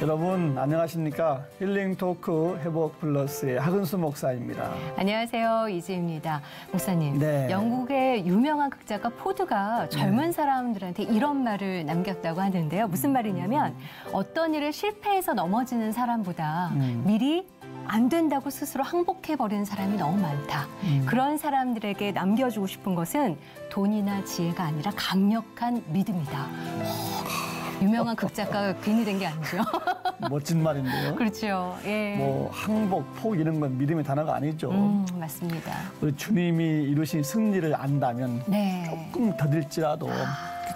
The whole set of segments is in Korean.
여러분 안녕하십니까? 힐링 토크 회복 플러스의 하근수 목사입니다. 안녕하세요. 이지입니다. 목사님, 네. 영국의 유명한 극작가 포드가 젊은 사람들한테 이런 말을 남겼다고 하는데요. 무슨 말이냐면 어떤 일을 실패해서 넘어지는 사람보다 미리 안 된다고 스스로 항복해버리는 사람이 너무 많다. 그런 사람들에게 남겨주고 싶은 것은 돈이나 지혜가 아니라 강력한 믿음이다. 유명한 극작가가 괜히 된 게 아니죠. 멋진 말인데요. 그렇죠. 예. 뭐 항복, 포기 이런 건 믿음의 단어가 아니죠. 맞습니다. 우리 주님이 이루신 승리를 안다면 네. 조금 더딜지라도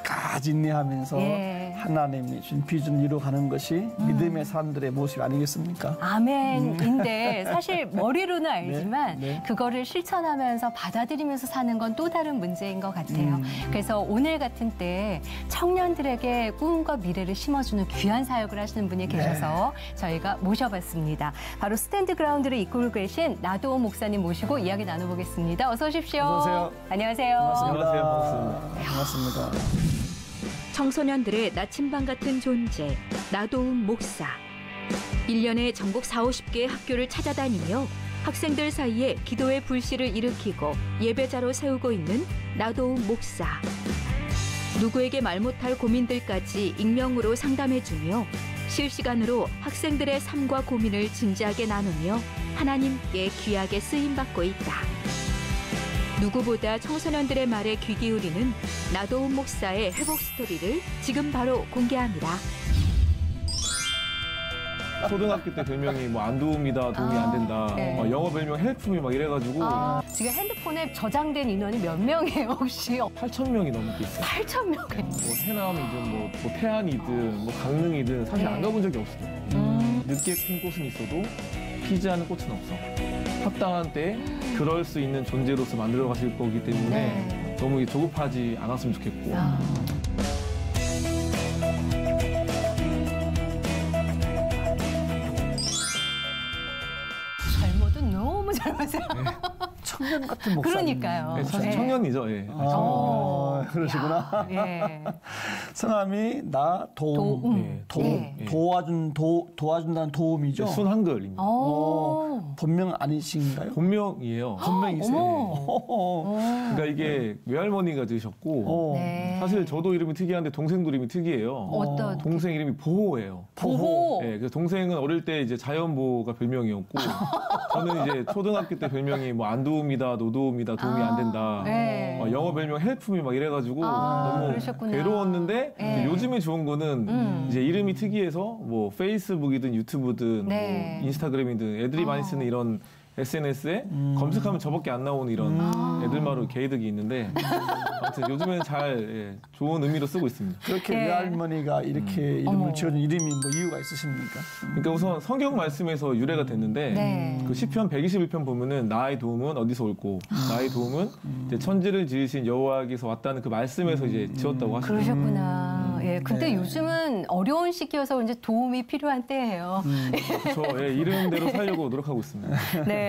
끝까지 인내하면서 예. 하나님이 주신 비전을 이루어가는 것이 믿음의 사람들의 모습이 아니겠습니까? 아멘인데 사실 머리로는 알지만 네. 그거를 실천하면서 받아들이면서 사는 건 또 다른 문제인 것 같아요. 그래서 오늘 같은 때 청년들에게 꿈과 미래를 심어주는 귀한 사역을 하시는 분이 계셔서 저희가 모셔봤습니다. 바로 스탠드 그라운드를 이끌고 계신 나도움 목사님 모시고 이야기 나눠보겠습니다. 어서 오십시오. 어서 오세요. 안녕하세요. 반갑습니다. 반갑습니다. 반갑습니다. 청소년들의 나침반 같은 존재, 나도움 목사. 1년에 전국 40-50개의 학교를 찾아다니며 학생들 사이에 기도의 불씨를 일으키고 예배자로 세우고 있는 나도움 목사. 누구에게 말 못할 고민들까지 익명으로 상담해주며 실시간으로 학생들의 삶과 고민을 진지하게 나누며 하나님께 귀하게 쓰임받고 있다. 누구보다 청소년들의 말에 귀 기울이는 나도움 목사의 회복 스토리를 지금 바로 공개합니다. 초등학교 때 별명이 뭐 안도움이다, 도움이 안 된다. 네. 영어 별명 헬프미 막 이래가지고 지금 핸드폰에 저장된 인원이 몇 명이에요, 혹시? 8,000명이 넘게 있어요. 8,000명. 뭐 해남이든 뭐 태안이든 뭐 강릉이든 사실 안 가본 적이 없어요. 늦게 핀 꽃은 있어도 피지 않은 꽃은 없어. 합당한 때에 그럴 수 있는 존재로서 만들어 가실 거기 때문에 너무 조급하지 않았으면 좋겠고. 젊어도 너무 젊으세요. 청년 같은 목사님. 그러니까요. 네, 사실 네. 청년이죠. 예. 그러시구나. 예. 성함이 나도움. 네, 네. 도와준다는 도움이죠. 순 한글입니다. 본명 아니신가요? 본명이에요. 본명이세요. 그러니까 이게 외할머니가 지으셨고 네. 사실 저도 이름이 특이한데 동생도 이름이 특이해요. 어떤? 동생 이름이 보호예요. 보호. 네, 그래서 동생은 어릴 때 이제 자연보호가 별명이었고 저는 이제 초등학교 때 별명이 뭐 안도움이다, 노도움이다, 도움이 안 된다. 네. 영어 별명 헬프미 막 이래가지고 너무 그러셨구나. 괴로웠는데 네. 요즘에 좋은 거는 이제 이름이 특이해서 뭐 페이스북이든 유튜브든 네. 뭐 인스타그램이든 애들이 많이 쓰는 이런 SNS에 검색하면 저밖에 안 나오는 이런 애들마루 게이득이 있는데 아무튼 요즘에는 잘 좋은 의미로 쓰고 있습니다. 그렇게 네. 외할머니가 이렇게 이름을 지어준 이름이 뭐 이유가 있으십니까? 그러니까 우선 성경 말씀에서 유래가 됐는데 네. 그 시편 121편 보면은 나의 도움은 어디서 올고 나의 도움은 이제 천지를 지으신 여호와께서 왔다는 그 말씀에서 이제 지었다고 하시더라고요. 그러셨구나. 예. 근데 네. 요즘은 어려운 시기여서 이제 도움이 필요한 때예요. 그렇죠. 이름대로 살려고 노력하고 있습니다. 네.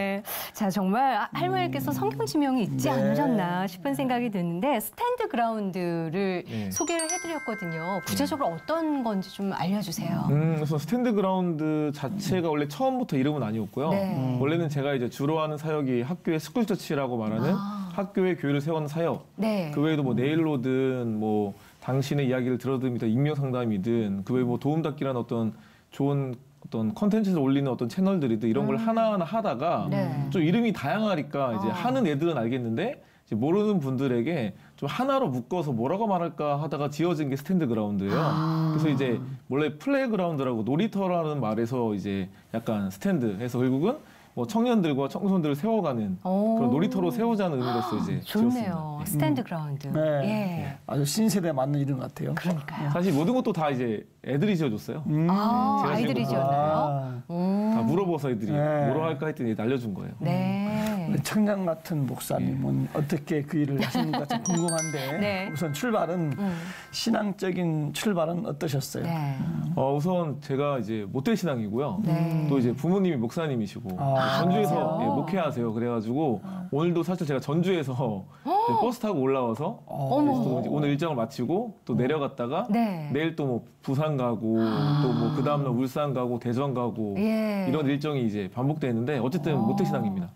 자, 정말 할머니께서 성경 지명이 있지 않으셨나 싶은 생각이 드는데 스탠드 그라운드를 소개를 해드렸거든요. 구체적으로 어떤 건지 좀 알려주세요. 그래서 스탠드 그라운드 자체가 원래 처음부터 이름은 아니었고요. 네. 원래는 제가 이제 주로 하는 사역이 학교의 스쿨처치라고 말하는 학교의 교회를 세우는 사역. 네. 그 외에도 뭐 네일로든 뭐 당신의 이야기를 들어드립니다. 익명 상담이든 그 외에 뭐 도움닫기라는 어떤 좋은 어떤 컨텐츠를 올리는 어떤 채널들이든 이런 걸 하나하나 하다가 네. 좀 이름이 다양하니까 이제 하는 애들은 알겠는데 이제 모르는 분들에게 좀 하나로 묶어서 뭐라고 말할까 하다가 지어진 게 스탠드 그라운드예요. 그래서 이제 원래 플레이그라운드라고 놀이터라는 말에서 이제 약간 스탠드 해서 결국은 뭐 청년들과 청소년들을 세워가는 그런 놀이터로 세우자는 의미로서 이제 좋네요. 지었습니다. 스탠드 그라운드. 네. 예. 아주 신세대에 맞는 이름 같아요. 그러니까요. 사실 모든 것도 다 이제 애들이 지어줬어요. 제가 아이들이 지금 지었나요? 다 물어봐서 애들이 네. 뭐로 할까 했더니 알려준 거예요. 네. 청년 같은 목사님은 어떻게 그 일을 하시는가 좀 궁금한데 네. 우선 출발은 신앙적인 출발은 어떠셨어요? 네. 우선 제가 이제 모태 신앙이고요. 네. 또 이제 부모님이 목사님이시고 아, 전주에서 그래요? 목회하세요. 그래가지고 오늘도 사실 제가 전주에서 이제 버스 타고 올라와서 그래서 또 이제 오늘 일정을 마치고 또 내려갔다가 네. 내일 또 뭐 부산 가고 또 뭐 그 다음날 울산 가고 대전 가고 예. 이런 일정이 이제 반복되는데 어쨌든 모태신앙입니다.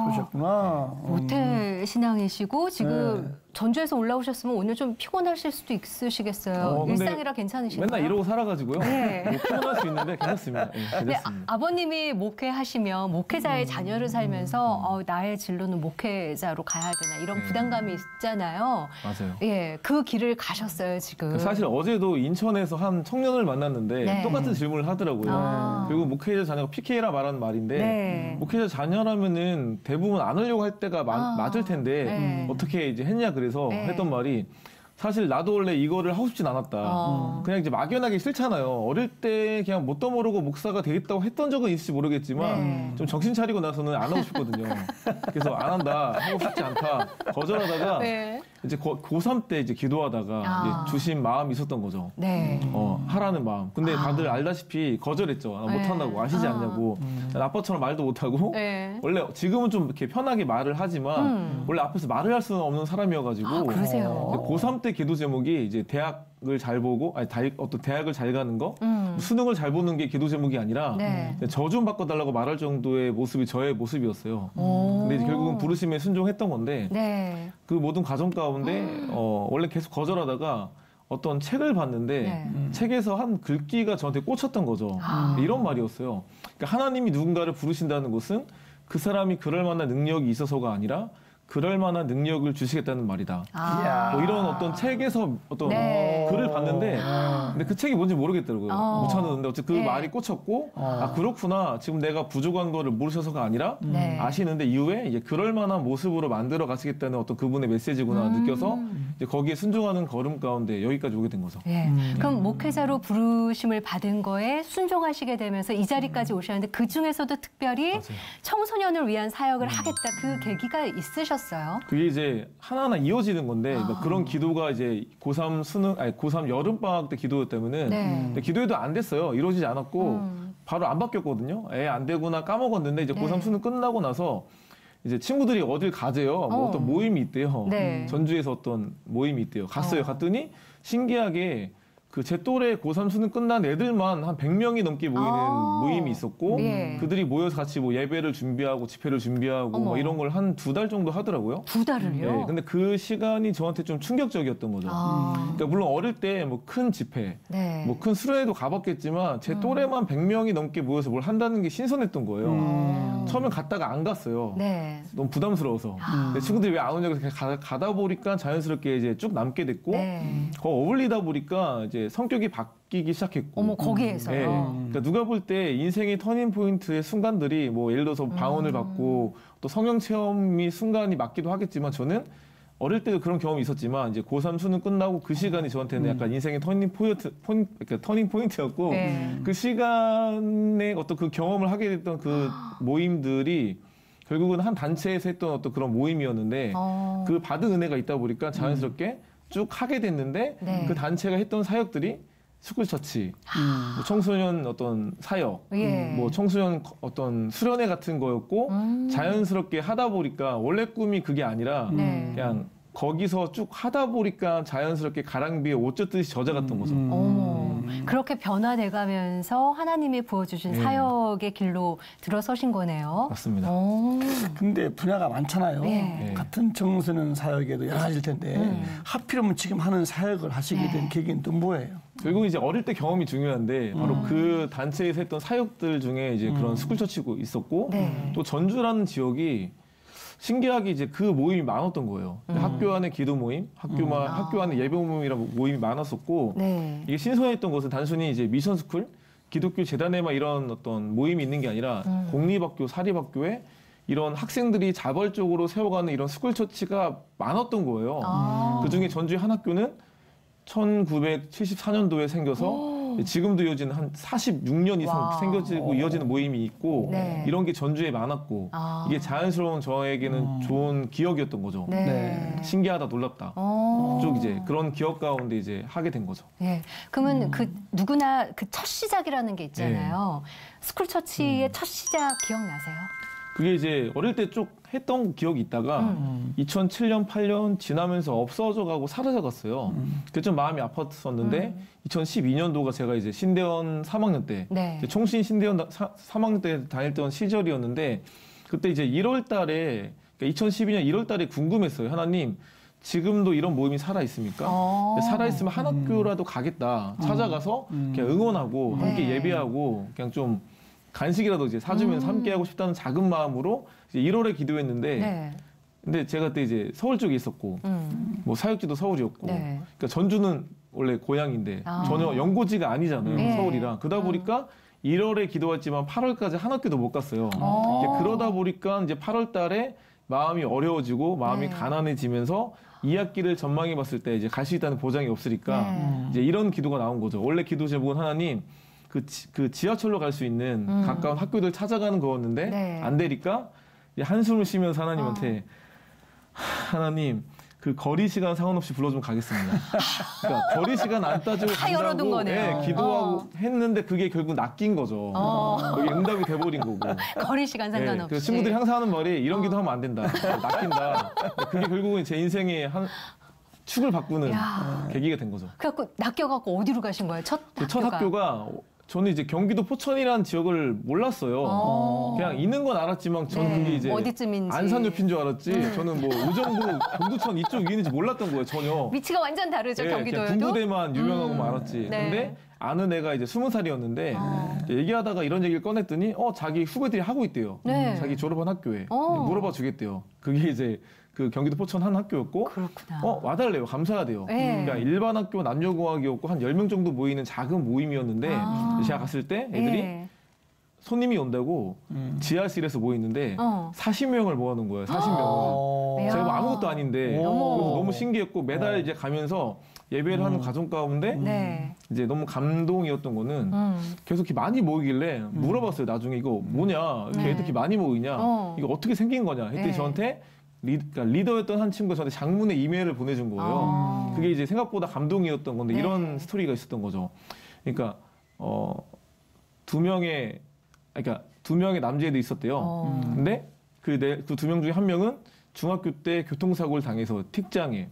그러셨구나. 모태신앙이시고 지금 네. 전주에서 올라오셨으면 오늘 좀 피곤하실 수도 있으시겠어요. 근데 일상이라 괜찮으신가요? 맨날 이러고 살아가지고요. 네. 뭐 피곤할 수 있는데 괜찮습니다. 네, 근데 괜찮습니다. 아버님이 목회하시면 목회자의 자녀를 살면서 나의 진로는 목회자로 가야 되나 이런 부담감이 있잖아요. 맞아요. 예, 그 길을 가셨어요 지금. 사실 어제도 인천에서 한 청년을 만났는데 네. 똑같은 질문을 하더라고요. 결국 목회자 자녀가 PK라 말하는 말인데 네. 목회자 자녀라면은 대부분 안 하려고 할 때가 맞을 텐데 네. 어떻게 이제 했냐 그래서 네. 했던 말이 사실 나도 원래 이거를 하고 싶진 않았다. 그냥 이제 막연하게 싫잖아요. 어릴 때 그냥 뭣도 모르고 목사가 되겠다고 했던 적은 있을지 모르겠지만 네. 좀 정신 차리고 나서는 안 하고 싶거든요. 그래서 안 한다, 하고 싶지 않다, 거절하다가 네. 이제 고3 때 이제 기도하다가 이제 주신 마음이 있었던 거죠. 네. 하라는 마음. 근데 다들 알다시피 거절했죠. 나 못한다고 아시지 않냐고. 난 아빠처럼 말도 못하고 네. 원래 지금은 좀 이렇게 편하게 말을 하지만 원래 앞에서 말을 할 수는 없는 사람이어가지고 그러세요? 고3 때 기도 제목이 이제 대학을 잘 보고 어떤 대학을 잘 가는 거 수능을 잘 보는 게 기도 제목이 아니라 네. 저 좀 바꿔달라고 말할 정도의 모습이 저의 모습이었어요. 근데 이제 결국은 부르심에 순종했던 건데 네. 그 모든 과정 가운데 원래 계속 거절하다가 어떤 책을 봤는데 네. 책에서 한 글귀가 저한테 꽂혔던 거죠. 이런 말이었어요. 그러니까 하나님이 누군가를 부르신다는 것은 그 사람이 그럴 만한 능력이 있어서가 아니라 그럴 만한 능력을 주시겠다는 말이다. 뭐 이런 어떤 책에서 어떤 네. 글을 봤는데 근데 그 책이 뭔지 모르겠더라고요. 못 찾았는데 어쨌든 그 네. 말이 꽂혔고 그렇구나. 지금 내가 부족한 거를 모르셔서가 아니라 네. 아시는데 이후에 이제 그럴 만한 모습으로 만들어 가시겠다는 어떤 그분의 메시지구나 느껴서 이제 거기에 순종하는 걸음 가운데 여기까지 오게 된 거죠. 예. 그럼 목회자로 부르심을 받은 거에 순종하시게 되면서 이 자리까지 오셨는데 그 중에서도 특별히 맞아요. 청소년을 위한 사역을 하겠다 그 계기가 있으셨어요? 그게 이제 하나하나 이어지는 건데 그러니까 그런 기도가 이제 고3 여름방학 때 기도였다면은 네. 근데 기도해도 안 됐어요. 이루어지지 않았고 바로 안 바뀌었거든요. 안 되구나 까먹었는데 이제 네. 고3 수능 끝나고 나서 이제 친구들이 어딜 가재요. 뭐 어떤 모임이 있대요. 네. 전주에서 어떤 모임이 있대요. 갔어요. 갔더니 신기하게 그 제 또래 고3 수능 끝난 애들만 한 100명이 넘게 모이는 모임이 있었고 예. 그들이 모여서 같이 뭐 예배를 준비하고 집회를 준비하고 뭐 이런 걸 한 2달 정도 하더라고요. 2달을요? 네, 근데 그 시간이 저한테 좀 충격적이었던 거죠. 그러니까 물론 어릴 때 뭐 큰 집회, 네. 뭐 큰 수련회도 가봤겠지만 제 또래만 100명이 넘게 모여서 뭘 한다는 게 신선했던 거예요. 처음엔 갔다가 안 갔어요. 네. 너무 부담스러워서. 내 친구들이 왜 안 오냐고 해서 가다 보니까 자연스럽게 이제 쭉 남게 됐고 네. 어울리다 보니까 이제 성격이 바뀌기 시작했고. 어머, 거기에서요? 네. 그러니까 누가 볼 때 인생의 터닝 포인트의 순간들이 뭐 예를 들어서 방언을 받고 또 성령 체험이 순간이 맞기도 하겠지만 저는 어릴 때도 그런 경험이 있었지만 이제 고3 수능 끝나고 그 시간이 저한테는 약간 인생의 그러니까 터닝 포인트였고 네. 그 시간에 어떤 그 경험을 하게 됐던 그 모임들이 결국은 한 단체에서 했던 어떤 그런 모임이었는데 그 받은 은혜가 있다 보니까 자연스럽게 쭉 하게 됐는데 네. 그 단체가 했던 사역들이 스쿨처치, 뭐 청소년 어떤 사역, 예. 뭐 청소년 어떤 수련회 같은 거였고 자연스럽게 하다 보니까 원래 꿈이 그게 아니라 네. 그냥 거기서 쭉 하다 보니까 자연스럽게 가랑비에 옷 젖듯이 젖어갔던 거죠. 어머, 그렇게 변화돼가면서 하나님이 부어주신 네. 사역의 길로 들어서신 거네요. 맞습니다. 근데 분야가 많잖아요. 네. 같은 청소년 사역에도 여러 가지일 텐데 하필이면 지금 하는 사역을 하시게 된 계기는 또 뭐예요? 결국 이제 어릴 때 경험이 중요한데 바로 그 단체에서 했던 사역들 중에 이제 그런 스쿨처치가 있었고 네. 또 전주라는 지역이 신기하게 이제 그 모임이 많았던 거예요. 학교 안에 기도 모임, 학교 안에 예배 모임이라는 모임이 많았었고 네. 이게 신선했던 것은 단순히 이제 미션 스쿨, 기독교 재단에만 이런 어떤 모임이 있는 게 아니라 공립학교, 사립학교에 이런 학생들이 자발적으로 세워가는 이런 스쿨처치가 많았던 거예요. 그중에 전주의 한 학교는 1974년도에 생겨서 지금도 이어지는 한 46년 이상 와. 생겨지고 이어지는 모임이 있고 네. 이런 게 전주에 많았고 이게 자연스러운 저에게는 좋은 기억이었던 거죠. 네. 신기하다, 놀랍다. 쭉 이제 그런 기억 가운데 이제 하게 된 거죠. 예. 그러면 그 누구나 그 첫 시작이라는 게 있잖아요. 스쿨처치의 첫 시작 기억나세요? 그게 이제 어릴 때 쭉 했던 기억이 있다가 2007년, 8년 지나면서 없어져가고 사라져갔어요. 그게 좀 마음이 아팠었는데 2012년도가 제가 이제 신대원 3학년 때 네. 이제 총신 신대원 3학년 때 다녔던 시절이었는데 그때 이제 1월 달에 그러니까 2012년 1월 달에 궁금했어요. 하나님 지금도 이런 모임이 살아 있습니까? 살아 있으면 한 학교라도 가겠다. 찾아가서 그냥 응원하고 함께 네. 예배하고 그냥 좀 간식이라도 이제 사주면서 함께 하고 싶다는 작은 마음으로 이제 1월에 기도했는데 네. 근데 제가 그때 이제 서울 쪽에 있었고 뭐 사역지도 서울이었고 네. 그러니까 전주는 원래 고향인데 아. 전혀 연고지가 아니잖아요. 네. 서울이랑. 그러다 보니까 1월에 기도했지만 8월까지 한 학교도 못 갔어요. 이제 그러다 보니까 이제 8월 달에 마음이 어려워지고 마음이 네. 가난해지면서 2학기를 전망해 봤을 때 이제 갈 수 있다는 보장이 없으니까 네. 이제 이런 기도가 나온 거죠. 원래 기도 제목은 하나님 그 지하철로 갈 수 있는 가까운 학교들 찾아가는 거였는데 네. 안 되니까 이제 한숨을 쉬면서 하나님한테 하나님 그 거리 시간 상관없이 불러주면 가겠습니다. 그러니까 거리 시간 안 따지고 다 열어둔 간다고 거네요. 기도하고 했는데 그게 결국 낚인 거죠. 여기 응답이 돼버린 거고. 거리 시간 상관없이. 그 친구들이 항상 하는 말이 이런 기도하면 안 된다. 낚인다. 그게 결국은 제 인생의 한 축을 바꾸는 야. 계기가 된 거죠. 그래갖고 낚여갖고 어디로 가신 거예요? 첫 그 학교가? 첫 학교가 저는 이제 경기도 포천이라는 지역을 몰랐어요. 그냥 있는 건 알았지만 저는 네. 그게 이제 어디쯤인지. 안산 옆인 줄 알았지. 저는 뭐 의정부, 동두천 이쪽 위인지 몰랐던 거예요. 전혀. 위치가 완전 다르죠, 예, 그냥 경기도에도. 군부대만 유명하고만 알았지. 네. 근데 아는 애가 이제 20살이었는데 얘기하다가 이런 얘기를 꺼냈더니 자기 후배들이 하고 있대요. 네. 자기 졸업한 학교에 어. 물어봐 주겠대요. 그게 이제 그 경기도 포천 한 학교였고 그렇구나. 와달래요. 감사하대요. 네. 그러니까 일반 학교 남녀공학이었고 한 10명 정도 모이는 작은 모임이었는데 제가 갔을 때 애들이 예. 손님이 온다고 지하실에서 모이는데 40명을 모아놓은 거예요. 40명을. 야. 제가 뭐 아무것도 아닌데 어머. 그래서 너무 신기했고 매달 이제 가면서 예배를 하는 가정 가운데 네. 이제 너무 감동이었던 거는 계속 이렇게 많이 모이길래 물어봤어요. 나중에 이거 뭐냐? 이렇게 네. 애들 이렇게 많이 모이냐? 어. 이거 어떻게 생긴 거냐? 했더니 네. 저한테 그러니까 리더였던 한 친구가 저한테 장문의 이메일을 보내준 거예요. 그게 이제 생각보다 감동이었던 건데 네. 이런 스토리가 있었던 거죠. 그러니까 두 명의 남자애들이 있었대요. 근데 그 두 명 중에 한 명은 중학교 때 교통사고를 당해서 틱장애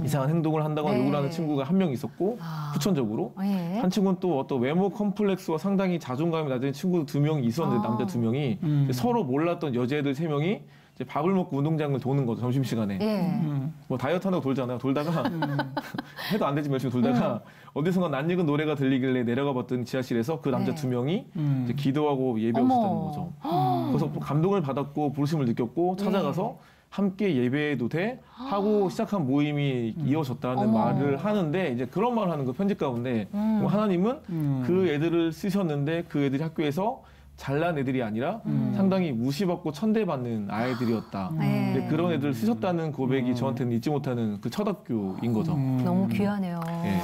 이상한 행동을 한다고 네. 요구를 하는 친구가 한 명 있었고 후천적으로 예. 한 친구는 또 어떤 외모 컴플렉스와 상당히 자존감이 낮은 친구 2명이 있었는데 남자 2명이 서로 몰랐던 여자애들 3명이 이제 밥을 먹고 운동장을 도는 거죠. 점심시간에. 예. 뭐 다이어트 한다고 돌잖아요. 돌다가 해도 안 되지 열심히 돌다가 어디선가 낯익은 노래가 들리길래 내려가 봤더니 지하실에서 그 남자 네. 2명이 이제 기도하고 예배하고 있었다는 어머. 거죠. 그래서 감동을 받았고 부르심을 느꼈고 찾아가서 함께 예배해도 돼? 하고 시작한 모임이 이어졌다는 어머. 말을 하는데 이제 그런 말을 하는 거 편집 가운데 하나님은 그 애들을 쓰셨는데 그 애들이 학교에서 잘난 애들이 아니라 상당히 무시받고 천대받는 아이들이었다. 네. 근데 그런 애들을 쓰셨다는 고백이 저한테는 잊지 못하는 그 첫 학교인 거죠. 너무 귀하네요.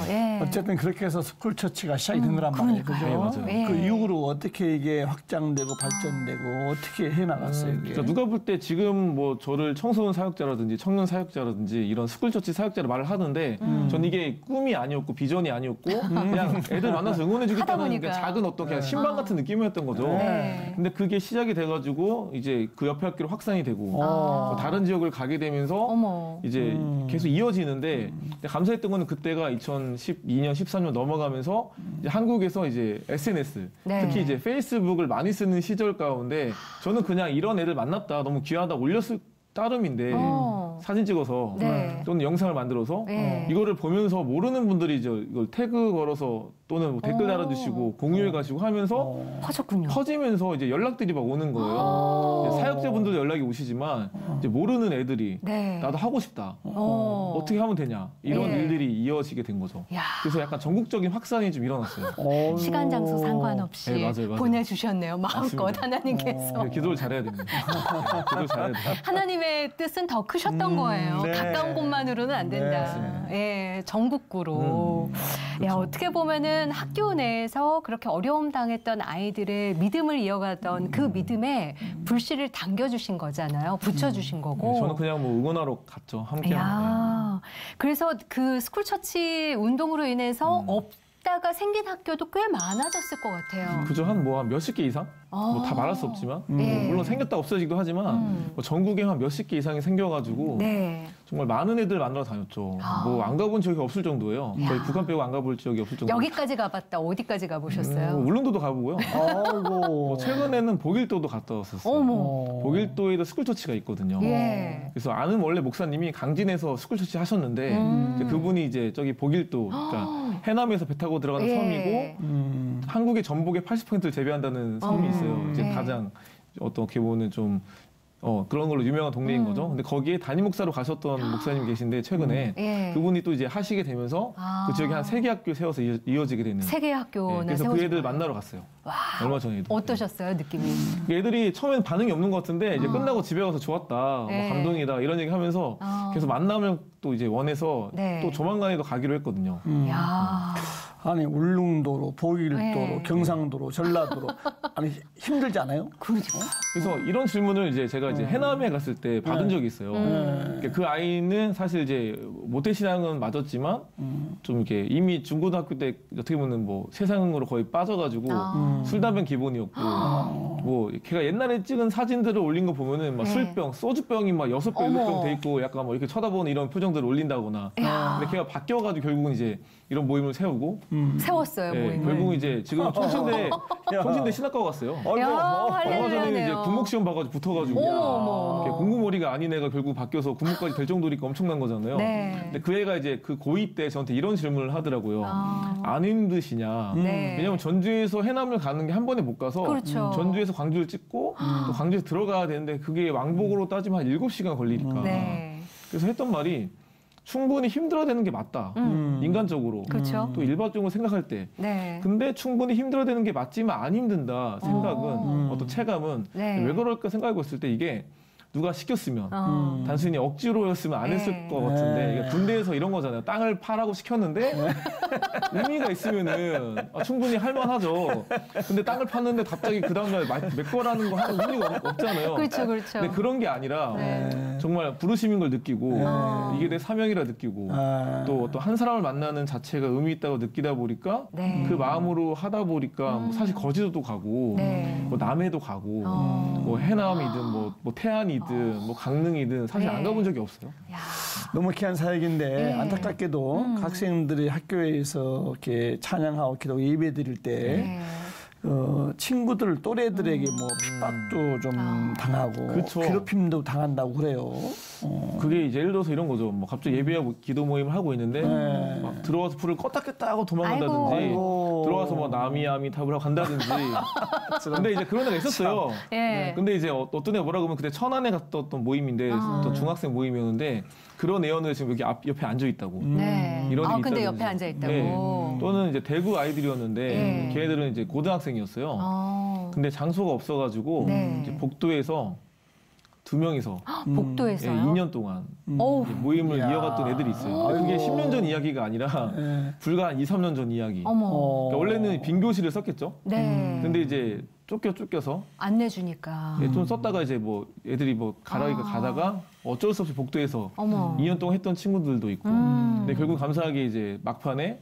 예. 어쨌든 그렇게 해서 스쿨 처치가 시작이 된 거란 말이에요. 그죠? 네, 맞아요. 예. 그 이후로 어떻게 이게 확장되고 발전되고 어떻게 해나갔어요? 이게? 그러니까 누가 볼 때 지금 뭐 저를 청소년 사역자라든지 청년 사역자라든지 이런 스쿨처치 사역자를 말을 하는데 전 이게 꿈이 아니었고 비전이 아니었고 그냥 애들 만나서 하다 응원해주겠다는 보니까. 그냥 작은 어떤 그냥 신방 같은 느낌이었던 거죠. 네. 근데 그게 시작이 돼가지고 이제 그 옆에 학교로 확산이 되고 뭐 다른 지역을 가게 되면서 어머. 이제 계속 이어지는데 근데 감사했던 거는 그때가 2012년, 13년 넘어가면서 이제 한국에서 이제 SNS, 네. 특히 이제 페이스북을 많이 쓰는 시절 가운데 저는 그냥 이런 애들 만났다, 너무 귀하다 올렸을 따름인데 사진 찍어서 네. 또는 영상을 만들어서 네. 이거를 보면서 모르는 분들이 이걸 태그 걸어서 또는 뭐 댓글 달아주시고 공유해 가시고 하면서 퍼졌군요. 퍼지면서 이제 연락들이 막 오는 거예요. 이제 사역자분들도 연락이 오시지만 이제 모르는 애들이 네. 나도 하고 싶다. 어떻게 하면 되냐 이런 네. 일들이 이어지게 된 거죠. 야. 그래서 약간 전국적인 확산이 좀 일어났어요. 시간 장소 상관없이 네, 맞아요. 보내주셨네요. 마음껏 맞습니다. 하나님께서. 네, 기도를 잘해야 됩니다. 네, 기도를 잘해야 돼요. 하나님의 뜻은 더 크셨던 거예요. 네. 가까운 곳만으로는 안 된다. 예, 전국구로. 야, 어떻게 보면은 학교 내에서 그렇게 어려움 당했던 아이들의 믿음을 이어가던 그 믿음에 불씨를 당겨주신 거잖아요. 붙여주신 거고. 네, 저는 그냥 뭐 응원하러 갔죠. 함께. 야, 그래서 그 스쿨처치 운동으로 인해서 없다가 생긴 학교도 꽤 많아졌을 것 같아요. 그죠? 한 몇십 개 이상? 뭐 다 말할 수 없지만 네. 물론 생겼다 없어지기도 하지만 뭐 전국에 한 몇십 개 이상이 생겨가지고 네. 정말 많은 애들 만나러 다녔죠. 뭐 안 가본 지역이 없을 정도예요. 거의 북한 빼고 안 가볼 지역이 없을 정도. 여기까지 가봤다. 어디까지 가보셨어요? 울릉도도 가보고요. 아이고. 최근에는 복일도도 갔다 왔었어요. 어머. 복일도에도 스쿨처치가 있거든요. 예. 그래서 아는 원래 목사님이 강진에서 스쿨처치 하셨는데 이제 그분이 이제 저기 복일도, 그러니까 해남에서 배 타고 들어가는 예. 섬이고 한국의 전복의 80%를 재배한다는 섬이 있어요. 이제 네. 가장 어떻게 보면 좀 그런 걸로 유명한 동네인 거죠. 근데 거기에 담임 목사로 가셨던 목사님이 계신데 최근에 예. 그분이 또 이제 하시게 되면서 그 지역에 한 3개 학교 세워서 이어지게 되는. 세계 학교나 그래서 그 세워진 애들 거예요. 만나러 갔어요. 와. 얼마 전에도. 어떠셨어요, 느낌이? 애들이 처음엔 반응이 없는 것 같은데 이제 끝나고 집에 가서 좋았다, 네. 뭐 감동이다 이런 얘기 하면서 계속 만나면 또 이제 원해서 네. 또 조만간에도 가기로 했거든요. 야. 아니 울릉도로, 복일도로, 네. 경상도로, 전라도로 아니 힘들지 않아요? 그렇죠. 그래서 이런 질문을 이제 제가 이제 해남에 갔을 때 받은 적이 있어요. 그러니까 그 아이는 사실 이제 모태신앙은 맞았지만 좀 이렇게 이미 중고등학교 때 어떻게 보면 뭐 세상으로 거의 빠져가지고 술 담배 기본이었고 뭐 걔가 옛날에 찍은 사진들을 올린 거 보면은 막 네. 술병, 소주병이 막 6병, 어머. 7병 돼 있고 약간 뭐 이렇게 쳐다보는 이런 표정들을 올린다거나. 야. 근데 걔가 바뀌어가지고 결국은 이제 이런 모임을 세우고 세웠어요, 예, 모임을. 결국은 이제 지금 총신대 신학과 갔어요. 야, 얼마 전에 이제 할렐루야네요. 군목 시험 봐가지고 붙어가지고 어머. 공부머리가 아닌 애가 결국 바뀌어서 군목까지 될 정도니까 엄청난 거잖아요. 네. 근데 그 애가 이제 그 고2 때 저한테 이런 질문을 하더라고요. 안 힘드시냐? 네. 왜냐면 전주에서 해남을 가는 게 한 번에 못 가서 그렇죠. 전주에서 광주를 찍고 또 광주에서 들어가야 되는데 그게 왕복으로 따지면 한 7시간 걸리니까. 네. 그래서 했던 말이 충분히 힘들어야 되는 게 맞다. 인간적으로. 그렇죠. 또 일반적으로 생각할 때. 네. 근데 충분히 힘들어야 되는 게 맞지만 안 힘든다 생각은 어떤 체감은 네. 왜 그럴까 생각해 봤을 때 이게 누가 시켰으면 단순히 억지로였으면 안 했을 네. 것 같은데 네. 이게 군대에서 이런 거잖아요. 땅을 파라고 시켰는데 의미가 있으면은 충분히 할만하죠. 근데 땅을 팠는데 갑자기 그 다음날 메꿔라는 거 하는 의미가 없잖아요. 그렇죠, 그렇죠. 근데 그런 게 아니라 네. 정말 부르심인 걸 느끼고 네. 이게 내 사명이라 느끼고 또 어떤 한 사람을 만나는 자체가 의미 있다고 느끼다 보니까 네. 그 마음으로 하다 보니까 뭐 사실 거제도도 가고 네. 뭐 남해도 가고 뭐 해남이든 뭐 태안이든 뭐 강릉이든 사실 네. 안 가본 적이 없어요. 야. 너무 귀한 사역인데 네. 안타깝게도 학생들이 학교에서 이렇게 찬양하고 기도 예배드릴 때 네. 친구들 또래들에게 뭐 핍박도 좀 당하고 그쵸. 괴롭힘도 당한다고 그래요. 그게 이제 예를 들어서 이런 거죠. 뭐 갑자기 예배하고 기도 모임을 하고 있는데 네. 막 들어와서 불을 껐다 켰다 하고 도망간다든지 아이고. 들어와서 뭐 나미아미 탑을 하고 간다든지. 근데 이제 그런 애가 있었어요. 예. 근데 이제 어떤 애가 뭐라고 하면 그때 천안에 갔던 모임인데 또 중학생 모임이었는데 그런 애원을 지금 여기 옆에 앉아 있다고. 네. 이런 일이 근데 있다든지. 옆에 앉아 있다고. 네. 또는 이제 대구 아이들이었는데 예. 걔네들은 이제 고등학생이었어요. 근데 장소가 없어가지고 네. 이제 복도에서 2명이서 복도에서요. 2년 동안 어우. 모임을 이야. 이어갔던 애들이 있어요. 근데 그게 10년 전 이야기가 아니라 네. 불과 한 2, 3년 전 이야기. 어머. 그러니까 원래는 빈 교실을 썼겠죠. 네. 근데 이제 쫓겨서 안 내주니까. 좀 썼다가 이제 뭐 애들이 뭐 가라니까 가다가 어쩔 수 없이 복도에서 어머. 2년 동안 했던 친구들도 있고. 근데 결국 감사하게 이제 막판에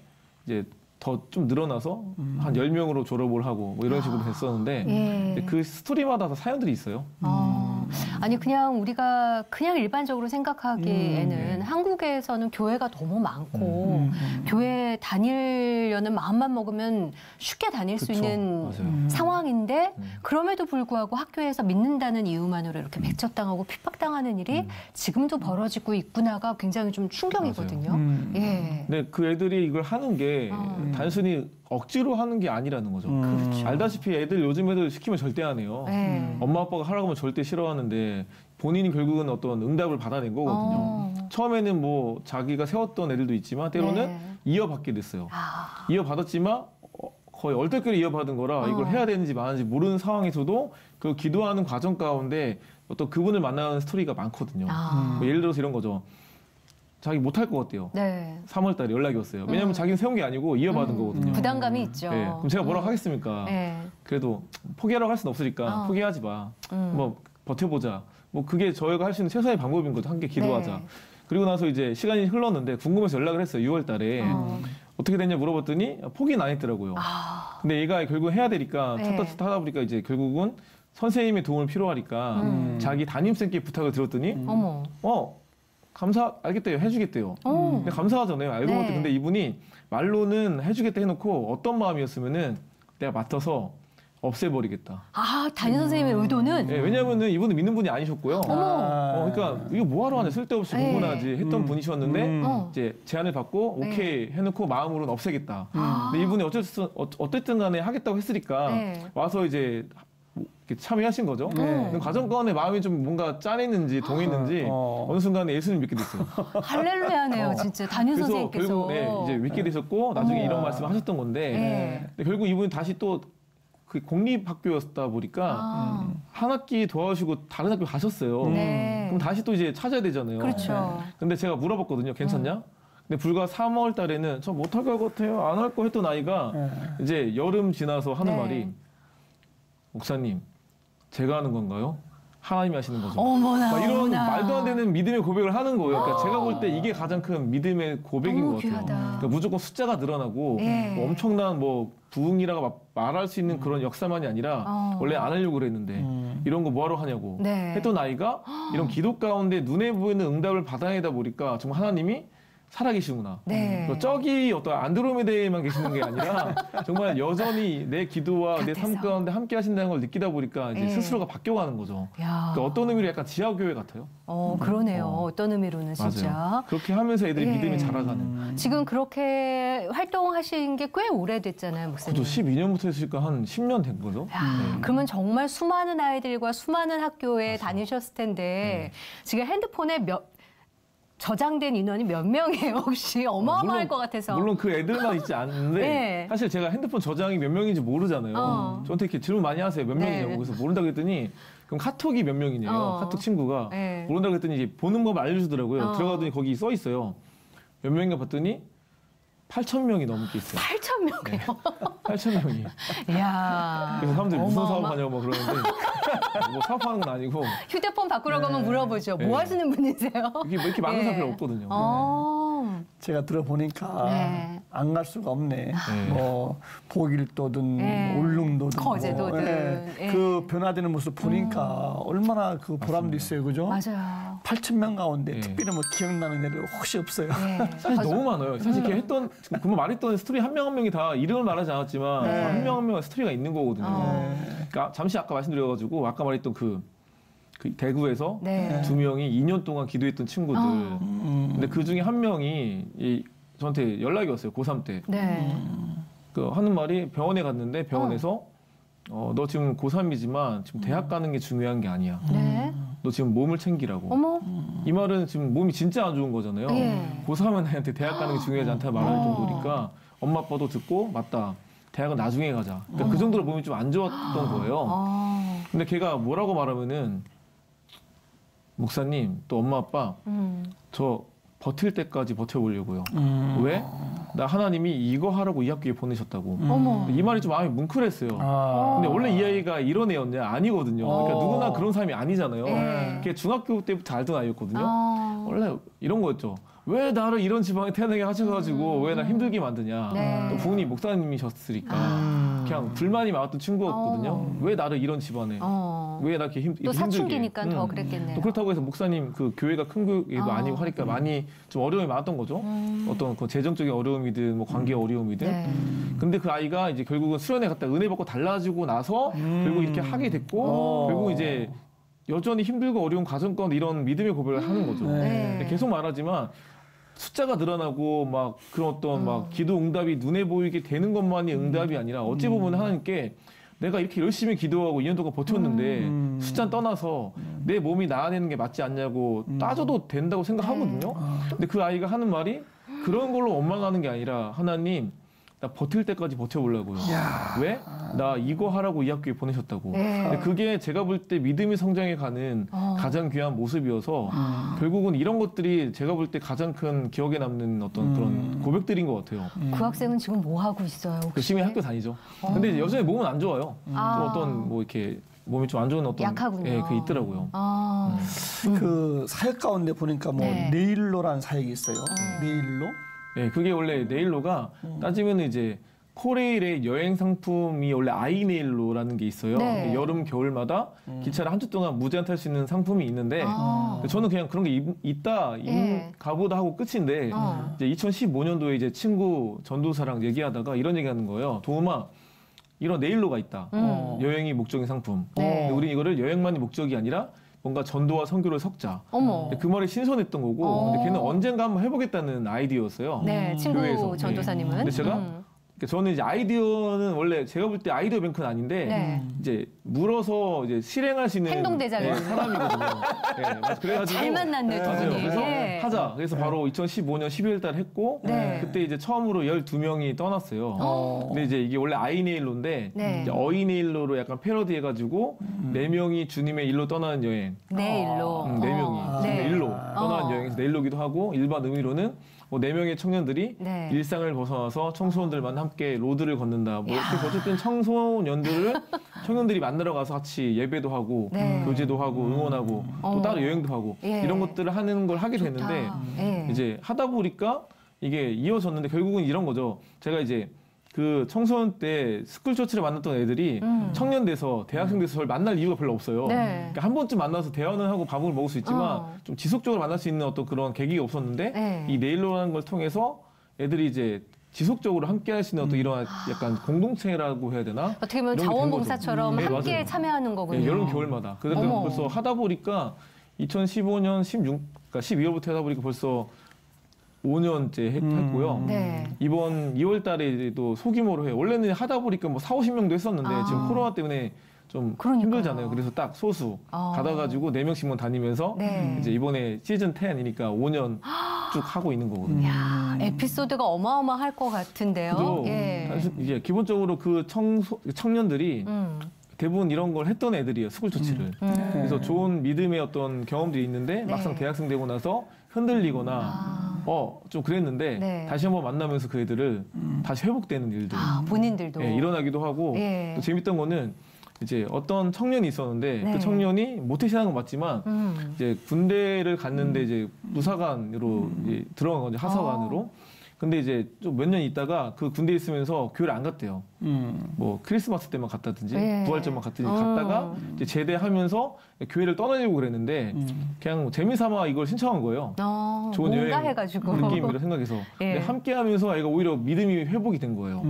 이제 더 좀 늘어나서 한 10명으로 졸업을 하고 뭐 이런 식으로 됐었는데 예. 근데 그 스토리마다 다 사연들이 있어요. 아니 그냥 우리가 그냥 일반적으로 생각하기에는 한국에서는 교회가 너무 많고 교회 다니려는 마음만 먹으면 쉽게 다닐 수 그쵸. 있는 맞아요. 상황인데 그럼에도 불구하고 학교에서 믿는다는 이유만으로 이렇게 배척당하고 핍박당하는 일이 지금도 벌어지고 있구나가 굉장히 좀 충격이거든요. 예. 근데 그 애들이 이걸 하는 게 단순히 억지로 하는 게 아니라는 거죠. 그렇죠. 알다시피 애들 요즘 애들 시키면 절대 안 해요. 네. 엄마 아빠가 하라고 하면 절대 싫어하는데 본인이 결국은 어떤 응답을 받아낸 거거든요. 처음에는 뭐 자기가 세웠던 애들도 있지만 때로는 네. 이어받게 됐어요. 이어받았지만 거의 얼떨결에 이어받은 거라 이걸 해야 되는지 마는지 모르는 상황에서도 그 기도하는 과정 가운데 어떤 그분을 만나는 스토리가 많거든요. 뭐 예를 들어서 이런 거죠. 자기 못할 것 같대요. 네. 3월 달에 연락이 왔어요. 왜냐면 자기는 세운 게 아니고 이어받은 거거든요. 부담감이 있죠. 네. 그럼 제가 뭐라고 하겠습니까? 네. 그래도 포기하라고 할 수는 없으니까 포기하지 마. 뭐 버텨보자. 뭐 그게 저희가 할 수 있는 최선의 방법인 거죠. 함께 기도하자. 네. 그리고 나서 이제 시간이 흘렀는데 궁금해서 연락을 했어요. 6월 달에. 어떻게 됐냐 물어봤더니 포기는 안 했더라고요. 근데 얘가 결국 해야 되니까 네. 찾다 하다 보니까 이제 결국은 선생님의 도움을 필요하니까 자기 담임쌤께 부탁을 드렸더니 어머. 알겠대요. 해주겠대요. 어. 근데 감사하잖아요. 알고 네. 보니까 근데 이분이 말로는 해주겠다 해놓고 어떤 마음이었으면은 내가 맡아서 없애버리겠다. 담임 선생님의 의도는 예, 왜냐면은 이분은 믿는 분이 아니셨고요. 그러니까 이거 뭐하러 하냐 쓸데없이 네. 공부나지 했던 분이셨는데 어. 이제 제안을 받고 네. 오케이 해놓고 마음으로는 없애겠다. 근데 이분이 어쨌든 간에 하겠다고 했으니까 네. 와서 이제 이렇게 참여하신 거죠. 근데 과정권에 마음이 좀 뭔가 짠했는지 동했는지 어느 순간에 예수님 믿게 됐어요. 할렐루야네요, 진짜 담임 그래서 선생님께서. 결국 네, 이제 믿게 되셨고 나중에 이런 말씀을 하셨던 건데 네. 근데 결국 이분이 다시 또 그 공립학교였다 보니까 한 학기 도와주시고 다른 학교 가셨어요. 네. 그럼 다시 또 이제 찾아야 되잖아요. 그렇죠. 근데 제가 물어봤거든요. 괜찮냐? 근데 불과 3월 달에는 저 못할 것 같아요. 안 할 거 했던 아이가 이제 여름 지나서 하는 네. 말이 목사님 제가 하는 건가요? 하나님이 하시는 거죠. 어머나. 막 이런 어머나. 말도 안 되는 믿음의 고백을 하는 거예요. 그러니까 제가 볼 때 이게 가장 큰 믿음의 고백인 너무 것 같아요. 귀하다. 그러니까 무조건 숫자가 늘어나고 예. 뭐 엄청난 뭐 부흥이라고 말할 수 있는 그런 역사만이 아니라 원래 안 하려고 그랬는데 이런 거 뭐하러 하냐고 네. 했던 아이가 이런 기도 가운데 눈에 보이는 응답을 받아내다 보니까 정말 하나님이 살아계시구나. 네. 저기 어떤 안드로메다에만 계시는 게 아니라 정말 여전히 내 기도와 내 삶 곁에서. 가운데 함께 하신다는 걸 느끼다 보니까 이제 예. 스스로가 바뀌어가는 거죠. 야. 그러니까 어떤 의미로 약간 지하교회 같아요. 그러네요. 어떤 의미로는 진짜. 맞아요. 그렇게 하면서 애들이 예. 믿음이 자라가는. 지금 그렇게 활동하신 게 꽤 오래됐잖아요, 목사님. 저도 12년부터 했으니까 한 10년 된 거죠. 야, 그러면 정말 수많은 아이들과 수많은 학교에 다니셨을 텐데 지금 핸드폰에 저장된 인원이 몇 명이에요, 혹시? 어마어마할 것 같아서. 물론 그 애들만 있지 않는데 네. 사실 제가 핸드폰 저장이 몇 명인지 모르잖아요. 저한테 이렇게 질문 많이 하세요. 몇 네. 명이냐고. 그래서 모른다고 했더니 그럼 카톡이 몇 명이냐요. 카톡 친구가. 네. 모른다고 했더니 이제 보는 법 알려주더라고요. 어. 들어가더니 거기 써 있어요. 몇 명인가 봤더니 8,000명이 넘게 있어요. 8,000명이요? 8,000명이. 이야. 그래서 사람들이 무슨 어마어마- 사업하냐고 막 그러는데 뭐 사업하는 건 아니고 휴대폰 바꾸라고 하면 물어보죠. 네. 뭐 하시는 분이세요? 이게 뭐 이렇게 많은 예. 사람 별로 없거든요. 제가 들어보니까 네. 안 갈 수가 없네. 뭐 보길도든 네. 울릉도든 거제도든. 예. 그 변화되는 모습 보니까 얼마나 그 보람도 있어요, 그죠? 맞아요. 8,000명 가운데 예. 특별히 뭐 기억나는 애들 혹시 없어요? 네. 사실 너무 많아요. 사실 이렇게 했던 그만 말했던 스토리 한 명 한 명이 다 이름을 말하지 않았지만 네. 한 명 한 명의 스토리가 있는 거거든요. 어. 그러니까 잠시 아까 말씀드려가지고 아까 말했던 그 대구에서 네. 2명이 2년 동안 기도했던 친구들. 근데 그 중에 한 명이 저한테 연락이 왔어요. 고3 때. 네. 그 하는 말이 병원에 갔는데 병원에서 너 지금 고3이지만 지금 대학 가는 게 중요한 게 아니야. 네. 너 지금 몸을 챙기라고. 어머. 이 말은 지금 몸이 진짜 안 좋은 거잖아요. 예. 고3은 나한테 대학 가는 게 중요하지 않다 말할 정도니까 엄마 아빠도 듣고 맞다. 대학은 나중에 가자. 그러니까 그 정도로 몸이 좀 안 좋았던 거예요. 근데 걔가 뭐라고 말하면은 목사님 또 엄마 아빠 저 버틸 때까지 버텨보려고요. 왜? 나 하나님이 이거 하라고 이 학교에 보내셨다고. 어머. 이 말이 좀 마음이 뭉클했어요. 근데 원래 이 아이가 이런 애였냐? 아니거든요. 그러니까 누구나 그런 사람이 아니잖아요. 네. 걔 중학교 때부터 알던 아이였거든요. 어. 원래 이런 거였죠. 왜 나를 이런 지방에 태어나게 하셔가지고 왜 나 힘들게 만드냐. 네. 또 부모님 목사님이셨으니까 그냥 불만이 많았던 친구였거든요. 왜 나를 이런 집안에 왜 나 이렇게 또 힘들게. 사춘기니까 더 그랬겠네요. 또 그렇다고 해서 목사님 그 교회가 큰 교회도 아니고 하니까 많이 좀 어려움이 많았던 거죠. 어떤 그 재정적인 어려움이든 뭐 관계 어려움이든. 네. 근데 그 아이가 이제 결국은 수련회 갔다 은혜 받고 달라지고 나서 결국 이렇게 하게 됐고 결국 이제 여전히 힘들고 어려운 가정 가운데 이런 믿음의 고백을 하는 거죠. 네. 근데 계속 말하지만 숫자가 늘어나고 막 그런 어떤 막 기도 응답이 눈에 보이게 되는 것만이 응답이 아니라 어찌 보면 하나님께 내가 이렇게 열심히 기도하고 2년 동안 버텼는데 숫자 떠나서 내 몸이 나아내는 게 맞지 않냐고 따져도 된다고 생각하거든요. 근데 그 아이가 하는 말이 그런 걸로 원망하는 게 아니라 하나님 나 버틸 때까지 버텨보려고요. 왜? 나 이거 하라고 이 학교에 보내셨다고. 네. 근데 그게 제가 볼 때 믿음의 성장에 가는 가장 귀한 모습이어서 결국은 이런 것들이 제가 볼 때 가장 큰 기억에 남는 어떤 그런 고백들인 것 같아요. 그 학생은 지금 뭐 하고 있어요? 혹시? 열심히 학교 다니죠. 근데 이제 여전히 몸은 안 좋아요. 좀 어떤 뭐 이렇게 몸이 좀 안 좋은 어떤 약하군요. 예, 그 있더라고요. 그 사역 가운데 보니까 뭐 네. 네일로라는 사역이 있어요. 네일로 예, 그게 원래 네일로가 따지면 이제 코레일의 여행 상품이 원래 아이네일로라는 게 있어요. 네. 여름 겨울마다 기차를 한 주 동안 무제한 탈 수 있는 상품이 있는데 저는 그냥 그런 게 있다 예. 가보다 하고 끝인데 이제 2015년도에 이제 친구 전도사랑 얘기하다가 이런 얘기하는 거예요. 도우마 이런 네일로가 있다. 여행이 목적인 상품. 네. 근데 우리 이거를 여행만이 목적이 아니라 뭔가 전도와 선교를 섞자. 어머. 근데 그 말이 신선했던 거고 근데 걔는 언젠가 한번 해보겠다는 아이디어였어요. 네, 친구 교회에서. 전도사님은. 근데 제가 저는 이제 아이디어는 원래 제가 볼 때 아이디어 뱅크는 아닌데 네. 이제 물어서 이제 실행할 수 있는 행동대장이에요. 사람이거든요. 네, 맞아. 그래가지고 잘 만났네, 두 맞아요. 분이. 그래서 예. 하자. 그래서 바로 2015년 12월 달 했고 네. 그때 이제 처음으로 12명이 떠났어요. 근데 이제 이게 원래 아이네일로인데 네. 이제 어이네일로로 약간 패러디해가지고 4명이 주님의 일로 떠나는 여행. 네일로. 4명이 네. 주님의 일로 떠나는 여행에서 네일로기도 하고 일반 의미로는 뭐 4명의 청년들이 네. 일상을 벗어나서 청소년들만 함께 로드를 걷는다. 뭐 이렇게 어쨌든 청년들이 만나러 가서 같이 예배도 하고 네. 교제도 하고 응원하고 또 따로 여행도 하고 예. 이런 것들을 하는 걸 하게 됐는데 예. 이제 하다 보니까 이게 이어졌는데 결국은 이런 거죠. 제가 이제 그 청소년 때 스쿨처치를 만났던 애들이 청년 돼서 대학생 돼서 저를 만날 이유가 별로 없어요. 네. 그러니까 한 번쯤 만나서 대화는 하고 밥을 먹을 수 있지만 좀 지속적으로 만날 수 있는 어떤 그런 계기가 없었는데 네. 이 네일로라는 걸 통해서 애들이 이제 지속적으로 함께 할 수 있는 어떤 이런 약간 공동체라고 해야 되나? 어떻게 보면 이런 게된 자원봉사처럼 거죠. 네, 함께 맞아요. 참여하는 거군요. 네, 여름 겨울마다. 그래서 어머. 벌써 하다 보니까 2015년 16, 그러니까 12월부터 하다 보니까 벌써 5년째 했고요. 네. 이번 2월 달에도 소규모로 해요. 원래는 하다 보니까 뭐 4, 50명도 했었는데 지금 코로나 때문에 좀 그러니까요. 힘들잖아요. 그래서 딱 소수 받아가지고 4명씩만 다니면서 네. 이제 이번에 시즌 10이니까 5년 쭉 하고 있는 거거든요. 야, 에피소드가 어마어마할 것 같은데요. 그래도 예. 단순 이제 기본적으로 그 청년들이 대부분 이런 걸 했던 애들이에요. 스쿨 조치를. 그래서 좋은 믿음의 어떤 경험들이 있는데 네. 막상 대학생 되고 나서 흔들리거나 좀 그랬는데 네. 다시 한번 만나면서 그 애들을 다시 회복되는 일들 본인들도. 예, 일어나기도 하고 예. 또 재밌던 거는 이제 어떤 청년이 있었는데 네. 그 청년이 모태신앙은 건 맞지만 이제 군대를 갔는데 이제 무사관으로 이제 들어간 거죠. 하사관으로. 근데 이제 좀 몇 년 있다가 그 군대에 있으면서 교회를 안 갔대요. 뭐 크리스마스 때만 갔다든지 예. 부활절만 갔다가 이제 제대하면서 교회를 떠나려고 그랬는데 그냥 재미삼아 이걸 신청한 거예요. 좋은 뭔가 여행 해가지고. 느낌으로 생각해서 예. 근데 함께하면서 애가 오히려 믿음이 회복이 된 거예요.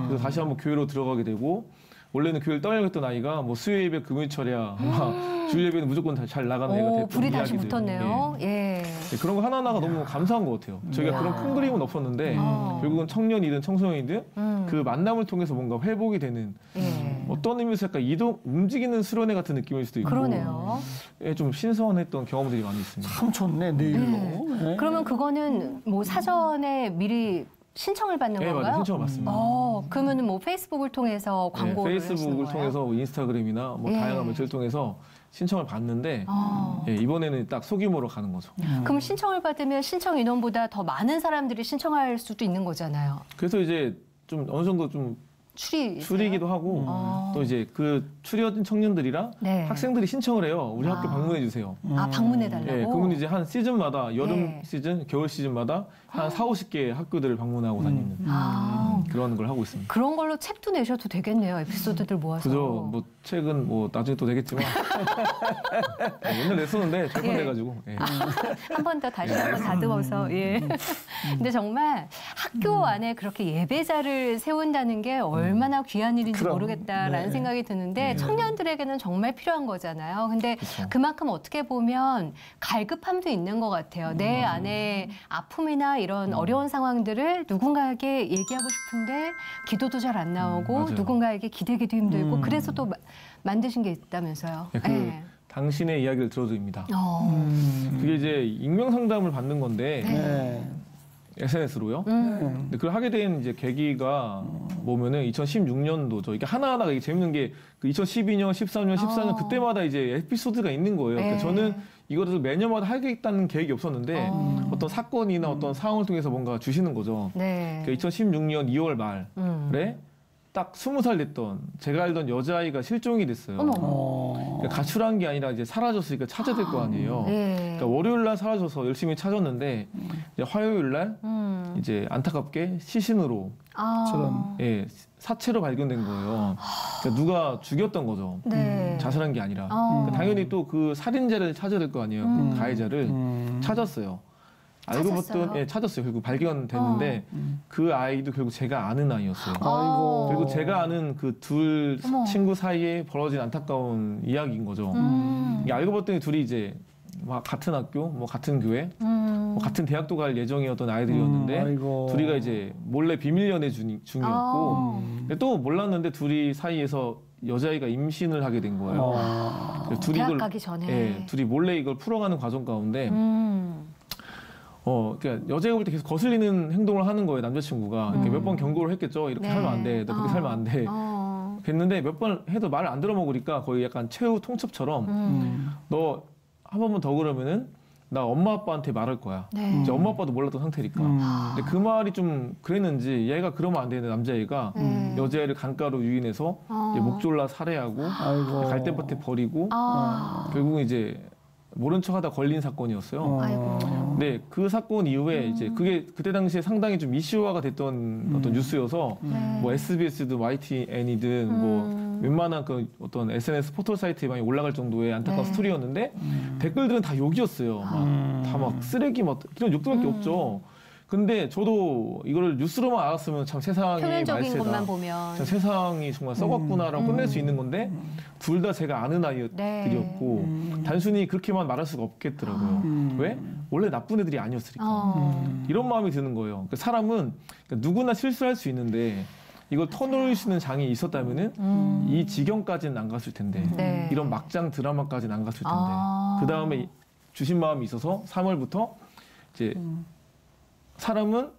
그래서 다시 한번 교회로 들어가게 되고 원래는 교회를 떠나려고 했던 아이가 뭐 수요 예배 금요일 철야 막 주일 예배는 무조건 잘 나가는 애가 됐던 불이 다시 이야기들. 붙었네요. 예. 네, 그런 거 하나하나가 너무 감사한 것 같아요. 저희가 그런 큰 그림은 없었는데 결국은 청년이든 청소년이든 그 만남을 통해서 뭔가 회복이 되는 예. 어떤 의미에서 약간 움직이는 수련회 같은 느낌일 수도 있고 그러네요. 예, 좀 신선했던 경험들이 많이 있습니다. 참 좋네 네일로. 네. 그러면 그거는 뭐 사전에 미리 신청을 받는 네, 건가요? 맞아요. 신청을 받습니다. 그러면은 뭐 페이스북을 통해서 광고를 네, 하시는 페이스북을 거예요? 통해서 뭐 인스타그램이나 뭐 예. 다양한 매체를 통해서 신청을 받는데 예, 이번에는 딱 소규모로 가는 거죠. 그럼 신청을 받으면 신청 인원보다 더 많은 사람들이 신청할 수도 있는 거잖아요. 그래서 이제 좀 어느 정도 좀 추리기도 하고 또 이제 그 추려진 청년들이랑 네. 학생들이 신청을 해요. 우리 학교 방문해 주세요. 방문해 달라고. 예, 그러면 이제 한 시즌마다 여름 네. 시즌, 겨울 시즌마다 한 4, 50개 학교들을 방문하고 다니는 그런 걸 하고 있습니다. 그런 걸로 책도 내셔도 되겠네요. 에피소드들 모아서. 그죠? 뭐 책은 뭐 나중에 또 되겠지만 옛날 냈었는데 절판돼가지고. 예. 한 번 더 다시 한번 다듬어서. 예. 근데 정말 학교 안에 그렇게 예배자를 세운다는 게 얼마나 귀한 일인지 그럼. 모르겠다라는 네. 생각이 드는데 청년들에게는 정말 필요한 거잖아요. 근데 그만큼 어떻게 보면 갈급함도 있는 것 같아요. 내 안에 아픔이나 이런 어려운 상황들을 누군가에게 얘기하고 싶은데 기도도 잘 안 나오고 맞아요. 누군가에게 기대기도 힘들고 그래서 또 만드신 게 있다면서요. 예, 그 당신의 이야기를 들어드립니다. 그게 이제 익명 상담을 받는 건데 네. SNS로요. 근데 그걸 하게 된 이제 계기가 뭐면은 2016년도죠. 이게 하나하나가 이게 재밌는 게 그 2012년, 13년, 14년 그때마다 이제 에피소드가 있는 거예요. 그러니까 저는 이거를 매년마다 하겠다는 계획이 없었는데 어떤 사건이나 어떤 상황을 통해서 뭔가 주시는 거죠. 네. 그러니까 2016년 2월 말에 딱 20살 됐던 제가 알던 여자아이가 실종이 됐어요. 그러니까 가출한 게 아니라 이제 사라졌으니까 찾아야 될 거 아니에요. 네. 그러니까 월요일 날 사라져서 열심히 찾았는데 이제 화요일 날 이제 안타깝게 시신으로 저런. 예, 사체로 발견된 거예요. 그러니까 누가 죽였던 거죠. 네. 자살한 게 아니라. 어. 그러니까 당연히 또 그 살인자를 찾아야 될 거 아니에요. 그 가해자를 찾았어요. 알고 찾았어요? 봤더니 찾았어요. 결국 발견됐는데 그 아이도 결국 제가 아는 아이였어요. 아이고. 그리고 제가 아는 그 둘 어머. 친구 사이에 벌어진 안타까운 이야기인 거죠. 이게 알고 봤더니 둘이 이제 막 같은 학교, 뭐 같은 교회, 뭐 같은 대학도 갈 예정이었던 아이들이었는데 아이고. 둘이가 이제 몰래 비밀 연애 중이었고 근데 또 몰랐는데 둘이 사이에서 여자아이가 임신을 하게 된 거예요. 그래서 둘이 대학 이걸 가기 전에. 예, 둘이 몰래 이걸 풀어가는 과정 가운데 그러니까 여자가 볼 때 계속 거슬리는 행동을 하는 거예요, 남자친구가. 이렇게 몇 번 경고를 했겠죠. 이렇게 네. 살면 안 돼. 너 그렇게 살면 안 돼. 그랬는데 몇 번 해도 말을 안 들어먹으니까 거의 약간 최후 통첩처럼 너 한 번만 더 그러면은 나 엄마 아빠한테 말할 거야. 네. 이제 엄마 아빠도 몰랐던 상태니까. 근데 그 말이 좀 그랬는지 얘가 그러면 안 되는 남자애가 여자애를 강가로 유인해서 이제 목 졸라 살해하고 아이고. 갈대밭에 버리고 결국은 이제 모른 척하다 걸린 사건이었어요. 아이고. 네, 그 사건 이후에 이제 그게 그때 당시에 상당히 좀 이슈화가 됐던 어떤 뉴스여서 뭐 SBS든 YTN이든 뭐 웬만한 그 어떤 SNS 포털 사이트에 많이 올라갈 정도의 안타까운 네. 스토리였는데 댓글들은 다 욕이었어요. 다 막 쓰레기 막 이런 욕들밖에 없죠. 근데 저도 이거를 뉴스로만 알았으면 참 세상이 표면적인 말세다. 것만 보면. 참 세상이 정말 썩었구나라고 끝낼 수 있는 건데 둘 다 제가 아는 아이들이었고 단순히 그렇게만 말할 수가 없겠더라고요. 왜? 원래 나쁜 애들이 아니었으니까. 이런 마음이 드는 거예요. 그러니까 사람은 그러니까 누구나 실수할 수 있는데 이걸 터놓을 수 있는 장이 있었다면은 이 지경까지는 안 갔을 텐데 네. 이런 막장 드라마까지는 안 갔을 텐데 그 다음에 주신 마음이 있어서 3월부터 이제 사람은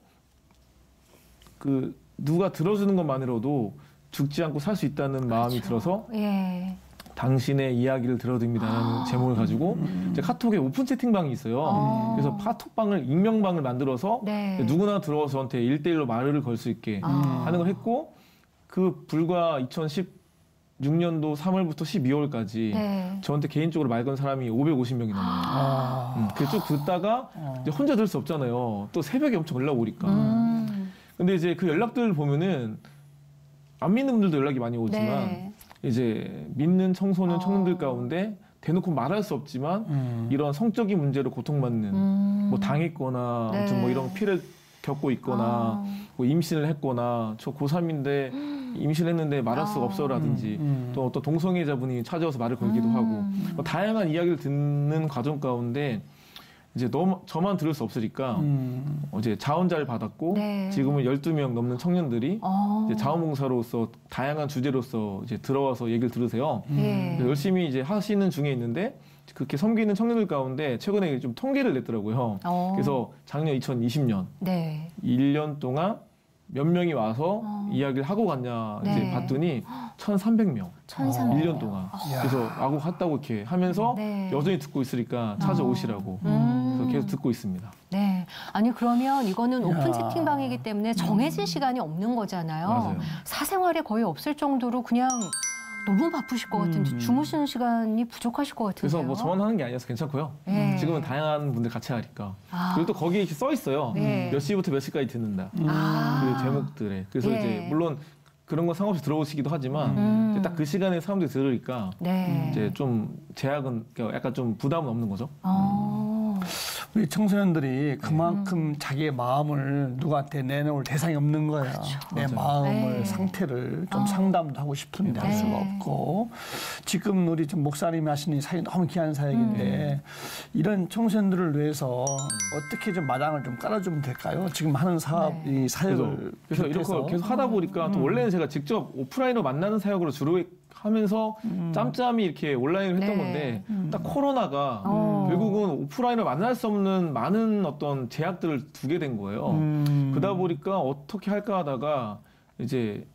그 누가 들어주는 것만으로도 죽지 않고 살 수 있다는 마음이 들어서 예. 당신의 이야기를 들어드립니다라는 제목을 가지고 이제 카톡에 오픈 채팅방이 있어요. 그래서 카톡방을 익명방을 만들어서 네. 누구나 들어와서 저한테 1대1로 말을 걸 수 있게 하는 걸 했고 그 불과 2016년도 3월부터 12월까지 네. 저한테 개인적으로 말 건 사람이 550명이 넘어요. 그래서 쭉 듣다가 이제 혼자 들 수 없잖아요. 또 새벽에 엄청 연락 오니까. 근데 이제 그 연락들 보면은 안 믿는 분들도 연락이 많이 오지만 네. 이제 믿는 청소년 청년들 가운데 대놓고 말할 수 없지만 이런 성적인 문제로 고통받는 뭐 당했거나 네. 아무튼 뭐 이런 피해를 겪고 있거나 뭐 임신을 했거나 저 고3인데 임신했는데 말할 수가 없어라든지 또 어떤 동성애자분이 찾아와서 말을 걸기도 하고 뭐 다양한 이야기를 듣는 과정 가운데 이제 너무 저만 들을 수 없으니까 이제 자원자를 받았고 네. 지금은 12명 넘는 청년들이 이제 자원봉사로서 다양한 주제로서 이제 들어와서 얘기를 들으세요. 예. 열심히 이제 하시는 중에 있는데 그렇게 섬기는 청년들 가운데 최근에 좀 통계를 냈더라고요. 그래서 작년 2020년 네. 1년 동안 몇 명이 와서 이야기를 하고 갔냐 이제 네. 봤더니 1,300명. 1,300명. 1년 동안. 그래서 하고 갔다고 이렇게 하면서 네. 여전히 듣고 있으니까 찾아오시라고. 그래서 계속 듣고 있습니다. 네. 아니 그러면 이거는 오픈 야. 채팅방이기 때문에 정해진 시간이 없는 거잖아요. 맞아요. 사생활에 거의 없을 정도로 그냥 너무 바쁘실 것 같은데 주무시는 시간이 부족하실 것 같은데요. 그래서 뭐 저만 하는 게 아니어서 괜찮고요. 네. 지금은 다양한 분들 같이 하니까. 아. 그리고 또 거기에 이렇게 써 있어요. 네. 몇 시부터 몇 시까지 듣는다. 아. 그 제목들에. 그래서 예. 이제 물론 그런 거 상관없이 들어오시기도 하지만 딱 그 시간에 사람들이 들으니까 네. 이제 좀 제약은 그러니까 약간 좀 부담은 없는 거죠. 우리 청소년들이 그만큼 자기의 마음을 누구한테 내놓을 대상이 없는 거야. 내 마음을 네. 상태를 좀 상담도 하고 싶은데 할 수가 네. 없고. 지금 우리 좀 목사님이 하시는 이 사역이 너무 귀한 사역인데 이런 청소년들을 위해서 어떻게 좀 마당을 좀 깔아주면 될까요? 지금 하는 사업, 이 사역을 그래서 이렇게 비롯해서. 계속 하다 보니까 또 원래는 제가 직접 오프라인으로 만나는 사역으로 주로 하면서 짬짬이 이렇게 온라인으로 했던 네. 건데 딱 코로나가 결국은 오프라인으로 만날 수 없는 많은 어떤 제약들을 두게 된 거예요. 그러다 보니까 어떻게 할까 하다가 이제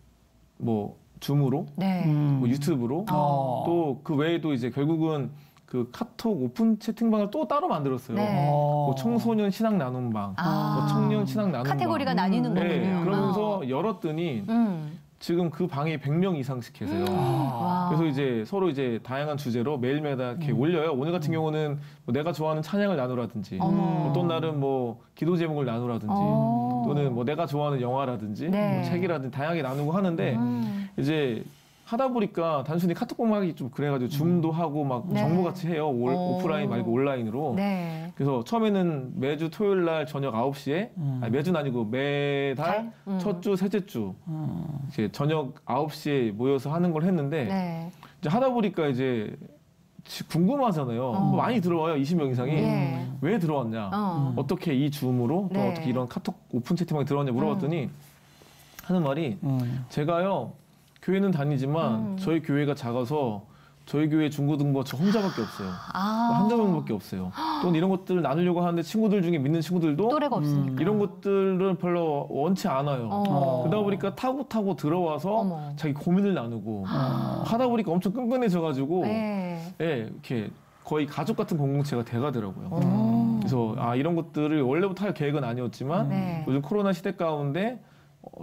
뭐 줌으로 네. 뭐 유튜브로 또 그 외에도 이제 결국은 그 카톡 오픈 채팅방을 또 따로 만들었어요. 네. 뭐 청소년 신앙 나눔방, 뭐 청년 신앙 나눔방. 카테고리가 나뉘는 거군요. 네, 그러면서 열었더니 지금 그 방에 100명 이상씩 계세요. 와. 그래서 이제 서로 이제 다양한 주제로 매일매달 이렇게 올려요. 오늘 같은 경우는 뭐 내가 좋아하는 찬양을 나누라든지, 어머. 어떤 날은 뭐 기도 제목을 나누라든지, 또는 뭐 내가 좋아하는 영화라든지, 네. 뭐 책이라든지 다양하게 나누고 하는데 이제 하다 보니까 단순히 카톡만 하기 좀 그래가지고 줌도 하고 막 네. 정모같이 해요. 오프라인 말고 온라인으로. 네. 그래서 처음에는 매주 토요일 날 저녁 9시에 아니, 매주는 아니고 매달 첫 주, 셋째 주 이제 저녁 9시에 모여서 하는 걸 했는데 네. 이제 하다 보니까 이제 궁금하잖아요. 뭐 많이 들어와요. 20명 이상이. 예. 왜 들어왔냐? 어떻게 이 줌으로 또 네. 어떻게 이런 카톡 오픈 채팅방에 들어왔냐 물어봤더니 하는 말이 제가요 교회는 다니지만 저희 교회가 작아서 저희 교회 중고등부 저 혼자밖에 없어요. 한 명밖에 없어요. 또는 이런 것들을 나누려고 하는데 친구들 중에 믿는 친구들도 또래가 없으니까. 이런 것들을 별로 원치 않아요. 그러다 보니까 타고 들어와서 어머. 자기 고민을 나누고 하다 보니까 엄청 끈끈해져가지고 네. 예, 이렇게 거의 가족 같은 공동체가 돼가더라고요. 그래서 이런 것들을 원래부터 할 계획은 아니었지만 네. 요즘 코로나 시대 가운데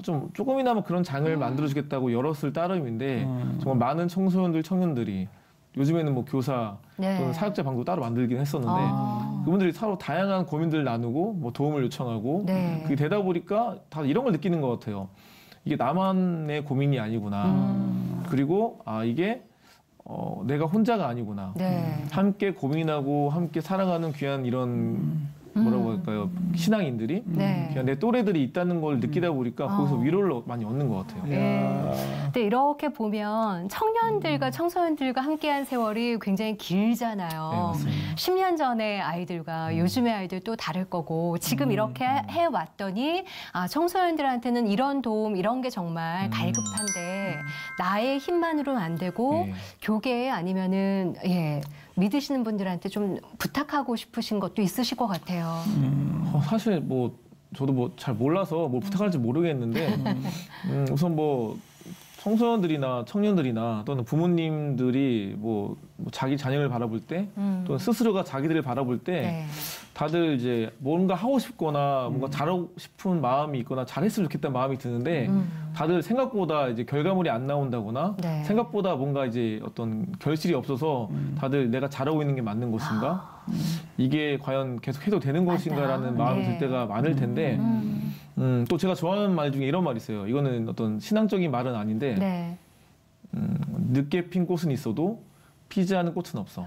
좀 조금이나마 그런 장을 만들어주겠다고 열었을 따름인데 정말 많은 청소년들, 청년들이 요즘에는 뭐 교사 네. 또는 사역자 방도 따로 만들긴 했었는데 그분들이 서로 다양한 고민들을 나누고 뭐 도움을 요청하고 네. 그게 되다 보니까 다 이런 걸 느끼는 것 같아요. 이게 나만의 고민이 아니구나. 그리고 이게 내가 혼자가 아니구나. 네. 함께 고민하고 함께 살아가는 귀한 이런 뭐라고 할까요? 신앙인들이 네. 그냥 내 또래들이 있다는 걸 느끼다 보니까 거기서 위로를 많이 얻는 것 같아요. 네. 근데 이렇게 보면 청년들과 청소년들과 함께한 세월이 굉장히 길잖아요. 네, 맞습니다. 10년 전의 아이들과 요즘의 아이들 또 다를 거고 지금 이렇게 해왔더니 청소년들한테는 이런 도움 이런 게 정말 갈급한데 나의 힘만으로는 안 되고 네. 교계 아니면은 믿으시는 분들한테 좀 부탁하고 싶으신 것도 있으실 것 같아요. 사실 뭐 저도 뭐 잘 몰라서 뭘 부탁할지 모르겠는데 우선 뭐 청소년들이나 청년들이나 또는 부모님들이 뭐 자기 자녀를 바라볼 때 또는 스스로가 자기들을 바라볼 때 네. 다들 이제 뭔가 하고 싶거나 뭔가 잘하고 싶은 마음이 있거나 잘했으면 좋겠다는 마음이 드는데 다들 생각보다 이제 결과물이 안 나온다거나 네. 생각보다 뭔가 이제 어떤 결실이 없어서 다들 내가 잘하고 있는 게 맞는 것인가? 이게 과연 계속 해도 되는 것인가라는 마음이 들 때가 많을 텐데 또 제가 좋아하는 말 중에 이런 말이 있어요. 이거는 어떤 신앙적인 말은 아닌데 네. 늦게 핀 꽃은 있어도 피지 않은 꽃은 없어.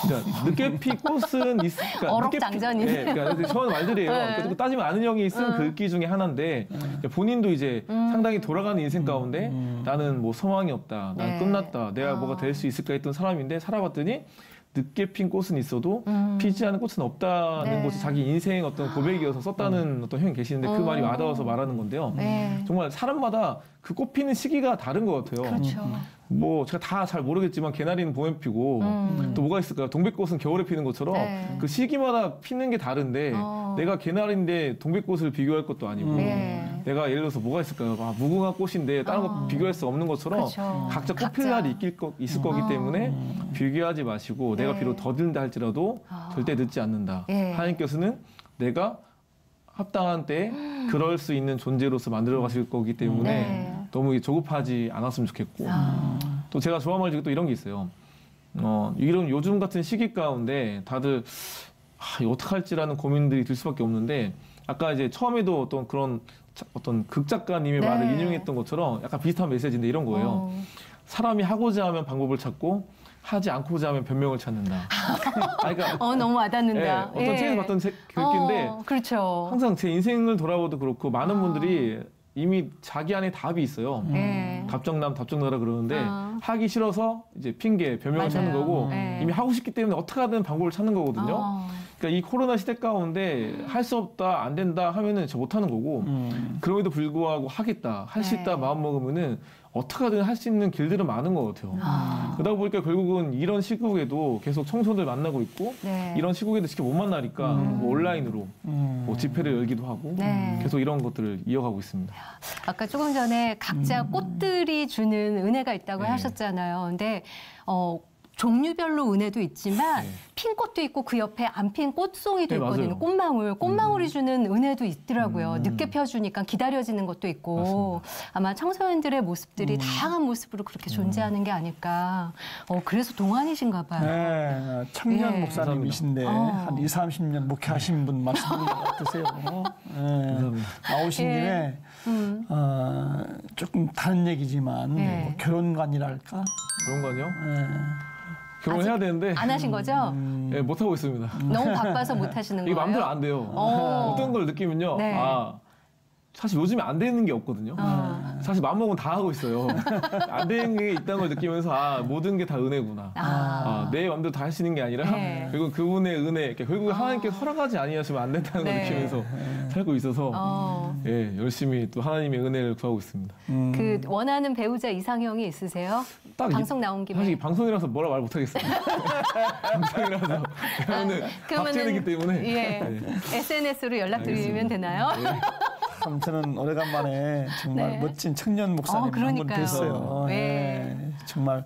그러니까 늦게 핀 꽃은 그러니까 어록장전이네요. 그러니까 좋아하는 말들이에요. 그러니까 따지면 아는 형이 쓴 글귀 중에 하나인데 본인도 이제 상당히 돌아가는 인생 가운데 나는 뭐 소망이 없다, 난 네. 끝났다, 내가 뭐가 될 수 있을까 했던 사람인데 살아봤더니 늦게 핀 꽃은 있어도 피지 않은 꽃은 없다는 네. 것이 자기 인생 어떤 고백이어서 썼다는 어떤 형이 계시는데 그 말이 와닿아서 말하는 건데요. 네. 정말 사람마다 그 꽃 피는 시기가 다른 것 같아요. 그렇죠. 뭐 제가 다 잘 모르겠지만 개나리는 봄에 피고 또 뭐가 있을까요? 동백꽃은 겨울에 피는 것처럼 네. 그 시기마다 피는 게 다른데 내가 개나리인데 동백꽃을 비교할 것도 아니고 네. 내가 예를 들어서 뭐가 있을까요? 무궁화 꽃인데 다른 거 비교할 수 없는 것처럼 그렇죠. 각자 꽃필 날이 있을 거기 때문에 비교하지 마시고 내가 네. 비록 더딘다 할지라도 절대 늦지 않는다. 예. 하나님께서는 내가 합당한 때에 그럴 수 있는 존재로서 만들어 가실 거기 때문에 네. 너무 조급하지 않았으면 좋겠고 또 제가 좋아하는 말 중에 또 이런 게 있어요. 이런 요즘 같은 시기 가운데 다들 이거 어떡할지라는 고민들이 들 수밖에 없는데 아까 이제 처음에도 어떤 그런 어떤 극작가님의 네. 말을 인용했던 것처럼 약간 비슷한 메시지인데 이런 거예요. 사람이 하고자 하면 방법을 찾고 하지 않고자 하면 변명을 찾는다. 그러니까 너무 와닿는다. 어떤 책에서 봤던 글귀인데 그렇죠. 항상 제 인생을 돌아봐도 그렇고 많은 분들이 이미 자기 안에 답이 있어요. 네. 답정나라 그러는데 하기 싫어서 이제 핑계, 변명을 맞아요. 찾는 거고 네. 이미 하고 싶기 때문에 어떻게 하든 방법을 찾는 거거든요. 그러니까 이 코로나 시대 가운데 할 수 없다, 안 된다 하면은 저 못하는 거고 그럼에도 불구하고 하겠다, 할 수 있다 마음 먹으면은 어떻게든 할 수 있는 길들은 많은 것 같아요. 그러다 보니까 결국은 이런 시국에도 계속 청소년들 만나고 있고 네. 이런 시국에도 직접 못 만나니까 뭐 온라인으로 뭐 집회를 열기도 하고 네. 계속 이런 것들을 이어가고 있습니다. 아까 조금 전에 각자 꽃들이 주는 은혜가 있다고 네. 하셨잖아요. 근데 종류별로 은혜도 있지만 네. 핀 꽃도 있고 그 옆에 안 핀 꽃송이도 네, 있거든요. 맞아요. 꽃망울이 주는 은혜도 있더라고요. 늦게 펴주니까 기다려지는 것도 있고 아마 청소년들의 모습들이 다양한 모습으로 그렇게 존재하는 게 아닐까. 그래서 동안이신가 봐요. 네, 청년 예. 목사님이신데 한 2, 30년 목회하신 분 말씀이 어떠세요? 감사합니다. 나오신 예. 김에 조금 다른 얘기지만 예. 뭐 결혼관이랄까? 그런 거요? 예. 결혼해야 되는데 안 하신 거죠? 예, 못 하고 있습니다. 너무 바빠서 못 하시는 이게 거예요? 마음대로 안 돼요. 어떤 걸 느끼면요. 네. 사실 요즘에 안 되는 게 없거든요. 사실 마음먹으면 다 하고 있어요. 안 되는 게 있다는 걸 느끼면서 모든 게 다 은혜구나. 내 마음대로 다 할 수 있는 게 아니라 네. 결국 그분의 은혜, 결국 하나님께 허락하지 아니하시면 안 된다는 걸 네. 느끼면서 살고 있어서 예, 열심히 또 하나님의 은혜를 구하고 있습니다. 그 원하는 배우자 이상형이 있으세요? 딱 방송 나온 김에. 사실 방송이라서 뭐라 말 못하겠어요. 방송이라서 그러면은 박제되기 때문에. 예. 네. SNS로 연락드리면 되나요? 참 저는 오래간만에 정말 네. 멋진 청년 목사님 한 분 그러니까요. 뵀어요. 네. 예, 정말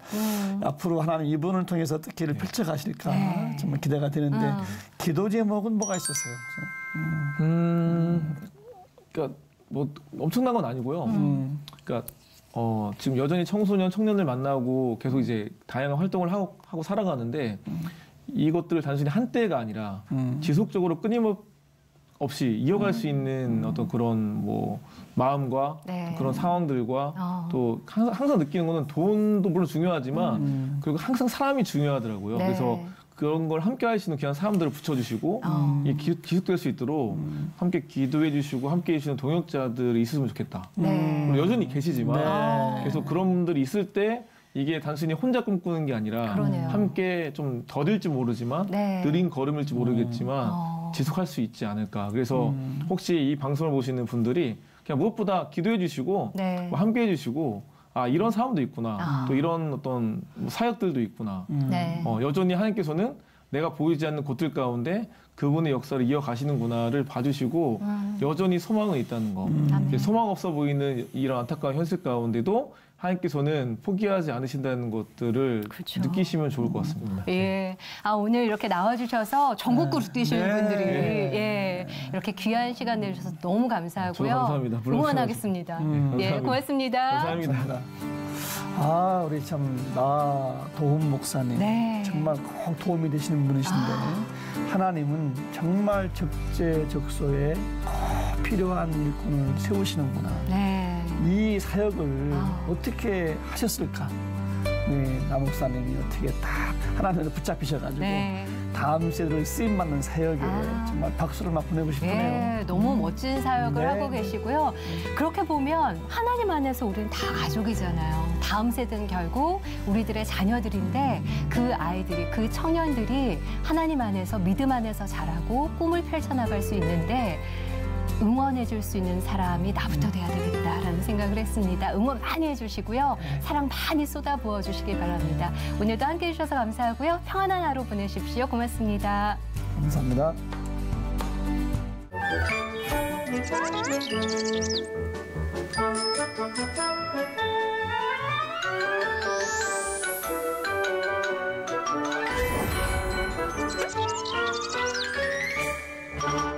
앞으로 하나님 이분을 통해서 어떻게 일을 펼쳐가실까 네. 정말 기대가 되는데 기도 제목은 뭐가 있었어요? 그러니까 뭐 엄청난 건 아니고요. 그러니까 지금 여전히 청소년, 청년을 만나고 계속 이제 다양한 활동을 하고 살아가는데 이것들을 단순히 한때가 아니라 지속적으로 끊임없이 이어갈 수 있는 어떤 그런 뭐 마음과 네. 그런 상황들과 또 항상 느끼는 거는 돈도 물론 중요하지만 그리고 항상 사람이 중요하더라고요. 네. 그래서 그런 걸 함께 하시는 귀한 사람들을 붙여주시고 이게 지속될 수 있도록 함께 기도해 주시고 함께 해주시는 동역자들이 있으면 좋겠다. 네. 물론 여전히 계시지만 네. 계속 그런 분들이 있을 때 이게 단순히 혼자 꿈꾸는 게 아니라 그러네요. 함께 좀 더딜지 모르지만 네. 느린 걸음일지 모르겠지만 지속할 수 있지 않을까. 그래서 혹시 이 방송을 보시는 분들이 그냥 무엇보다 기도해 주시고 네. 뭐 함께 해주시고 이런 사람도 있구나. 또 이런 어떤 사역들도 있구나. 네. 여전히 하나님께서는 내가 보이지 않는 곳들 가운데 그분의 역사를 이어가시는구나를 봐주시고 여전히 소망은 있다는 거. 아멘. 소망 없어 보이는 이런 안타까운 현실 가운데도 하나님께서는 포기하지 않으신다는 것들을 그렇죠. 느끼시면 좋을 것 같습니다. 예. 오늘 이렇게 나와주셔서 전국구로 뛰시는 네. 분들이 네. 예. 이렇게 귀한 시간 내주셔서 너무 감사하고요. 저도 감사합니다. 응원하겠습니다. 예, 감사합니다. 고맙습니다. 감사합니다. 우리 참 도움 목사님 네. 정말 꼭 도움이 되시는 분이신데 하나님은 정말 적재적소에 꼭 필요한 일꾼을 세우시는구나. 네. 이 사역을 어떻게 하셨을까? 네, 나 목사님이 어떻게 딱 하나님을 붙잡히셔가지고 네. 다음 세대를 쓰임받는 사역에 정말 박수를 막 보내고 싶네요. 네, 너무 멋진 사역을 네. 하고 계시고요. 그렇게 보면 하나님 안에서 우리는 다 가족이잖아요. 다음 세대는 결국 우리들의 자녀들인데 그 아이들이, 그 청년들이 하나님 안에서, 믿음 안에서 자라고 꿈을 펼쳐나갈 수 있는데 응원해 줄 수 있는 사람이 나부터 돼야 되겠다라는 생각을 했습니다. 응원 많이 해주시고요. 사랑 많이 쏟아부어 주시길 바랍니다. 오늘도 함께해 주셔서 감사하고요. 평안한 하루 보내십시오. 고맙습니다. 감사합니다.